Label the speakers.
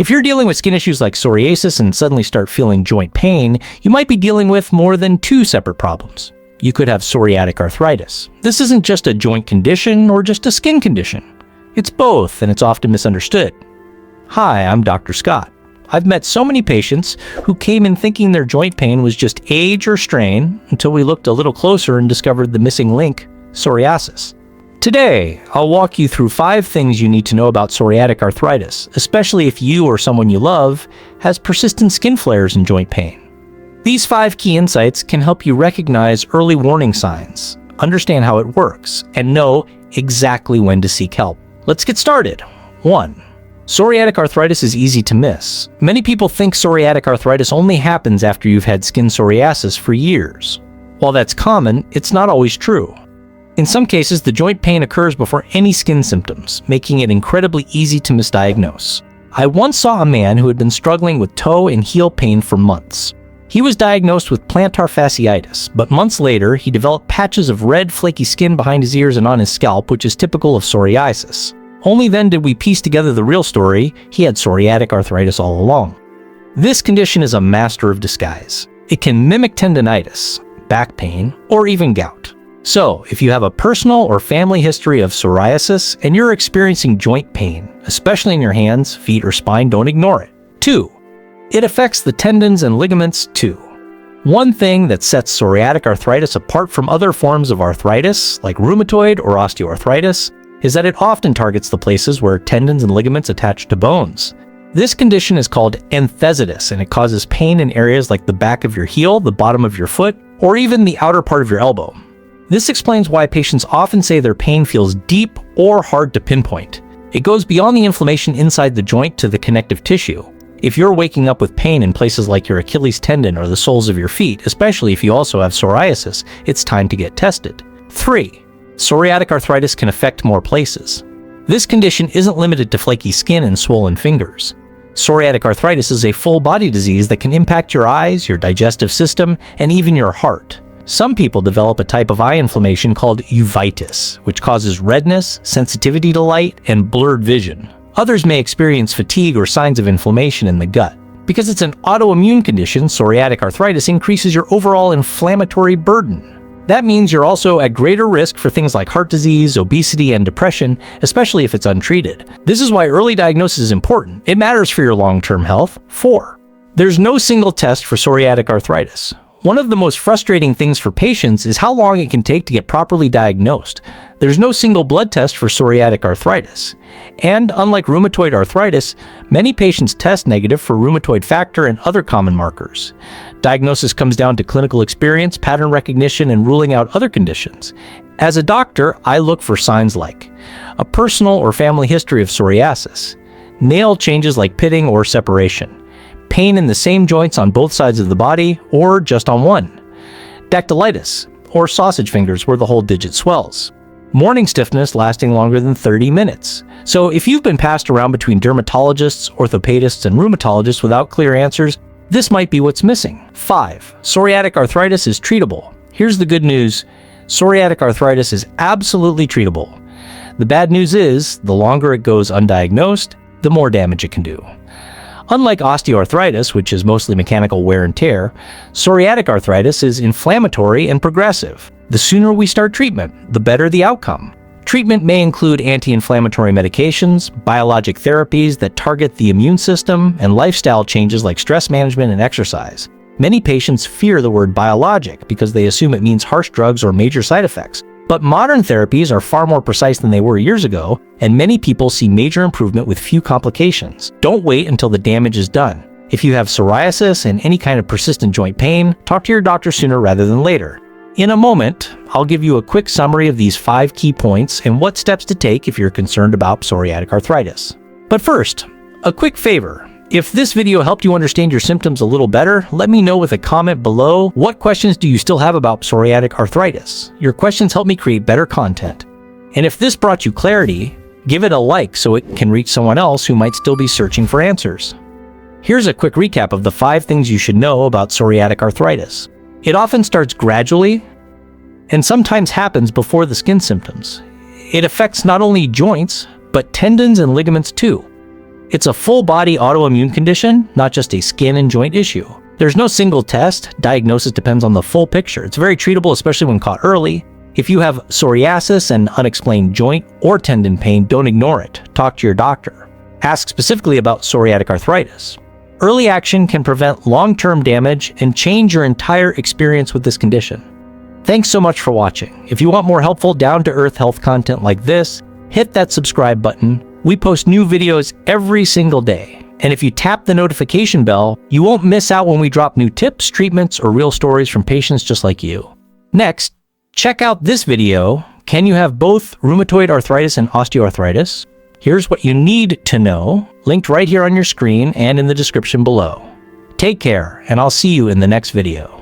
Speaker 1: If you're dealing with skin issues like psoriasis and suddenly start feeling joint pain, you might be dealing with more than two separate problems. You could have psoriatic arthritis. This isn't just a joint condition or just a skin condition. It's both, and it's often misunderstood. Hi, I'm Dr. Scott. I've met so many patients who came in thinking their joint pain was just age or strain until we looked a little closer and discovered the missing link, psoriasis. Today, I'll walk you through 5 things you need to know about psoriatic arthritis, especially if you or someone you love has persistent skin flares and joint pain. These 5 key insights can help you recognize early warning signs, understand how it works, and know exactly when to seek help. Let's get started. 1. Psoriatic arthritis is easy to miss. Many people think psoriatic arthritis only happens after you've had skin psoriasis for years. While that's common, it's not always true. In some cases, the joint pain occurs before any skin symptoms, making it incredibly easy to misdiagnose. I once saw a man who had been struggling with toe and heel pain for months. He was diagnosed with plantar fasciitis, but months later, he developed patches of red, flaky skin behind his ears and on his scalp, which is typical of psoriasis. Only then did we piece together the real story: he had psoriatic arthritis all along. This condition is a master of disguise. It can mimic tendinitis, back pain, or even gout. So, if you have a personal or family history of psoriasis and you're experiencing joint pain, especially in your hands, feet, or spine, don't ignore it. 2. It affects the tendons and ligaments too. One thing that sets psoriatic arthritis apart from other forms of arthritis, like rheumatoid or osteoarthritis, is that it often targets the places where tendons and ligaments attach to bones. This condition is called enthesitis, and it causes pain in areas like the back of your heel, the bottom of your foot, or even the outer part of your elbow. This explains why patients often say their pain feels deep or hard to pinpoint. It goes beyond the inflammation inside the joint to the connective tissue. If you're waking up with pain in places like your Achilles tendon or the soles of your feet, especially if you also have psoriasis, it's time to get tested. 3. Psoriatic arthritis can affect more places. This condition isn't limited to flaky skin and swollen fingers. Psoriatic arthritis is a full-body disease that can impact your eyes, your digestive system, and even your heart. Some people develop a type of eye inflammation called uveitis, which causes redness, sensitivity to light, and blurred vision. Others may experience fatigue or signs of inflammation in the gut. Because it's an autoimmune condition, psoriatic arthritis increases your overall inflammatory burden. That means you're also at greater risk for things like heart disease, obesity, and depression, especially if it's untreated. This is why early diagnosis is important. It matters for your long-term health. 4. There's no single test for psoriatic arthritis. One of the most frustrating things for patients is how long it can take to get properly diagnosed. There's no single blood test for psoriatic arthritis. And unlike rheumatoid arthritis, many patients test negative for rheumatoid factor and other common markers. Diagnosis comes down to clinical experience, pattern recognition, and ruling out other conditions. As a doctor, I look for signs like a personal or family history of psoriasis, nail changes like pitting or separation, pain in the same joints on both sides of the body or just on one, dactylitis, or sausage fingers where the whole digit swells, morning stiffness lasting longer than 30 minutes. So if you've been passed around between dermatologists, orthopedists, and rheumatologists without clear answers, this might be what's missing. 5. Psoriatic arthritis is treatable. Here's the good news. Psoriatic arthritis is absolutely treatable. The bad news is, the longer it goes undiagnosed, the more damage it can do. Unlike osteoarthritis, which is mostly mechanical wear and tear, psoriatic arthritis is inflammatory and progressive. The sooner we start treatment, the better the outcome. Treatment may include anti-inflammatory medications, biologic therapies that target the immune system, and lifestyle changes like stress management and exercise. Many patients fear the word biologic because they assume it means harsh drugs or major side effects. But modern therapies are far more precise than they were years ago, and many people see major improvement with few complications. Don't wait until the damage is done. If you have psoriasis and any kind of persistent joint pain, talk to your doctor sooner rather than later. In a moment, I'll give you a quick summary of these 5 key points and what steps to take if you're concerned about psoriatic arthritis. But first, a quick favor. If this video helped you understand your symptoms a little better, let me know with a comment below. What questions do you still have about psoriatic arthritis? Your questions help me create better content. And if this brought you clarity, give it a like so it can reach someone else who might still be searching for answers. Here's a quick recap of the 5 things you should know about psoriatic arthritis. It often starts gradually and sometimes happens before the skin symptoms. It affects not only joints, but tendons and ligaments too. It's a full-body autoimmune condition, not just a skin and joint issue. There's no single test. Diagnosis depends on the full picture. It's very treatable, especially when caught early. If you have psoriasis and unexplained joint or tendon pain, don't ignore it. Talk to your doctor. Ask specifically about psoriatic arthritis. Early action can prevent long-term damage and change your entire experience with this condition. Thanks so much for watching. If you want more helpful, down-to-earth health content like this, hit that subscribe button. We post new videos every single day. And if you tap the notification bell, you won't miss out when we drop new tips, treatments, or real stories from patients just like you. Next, check out this video. Can you have both rheumatoid arthritis and osteoarthritis? Here's what you need to know, linked right here on your screen and in the description below. Take care, and I'll see you in the next video.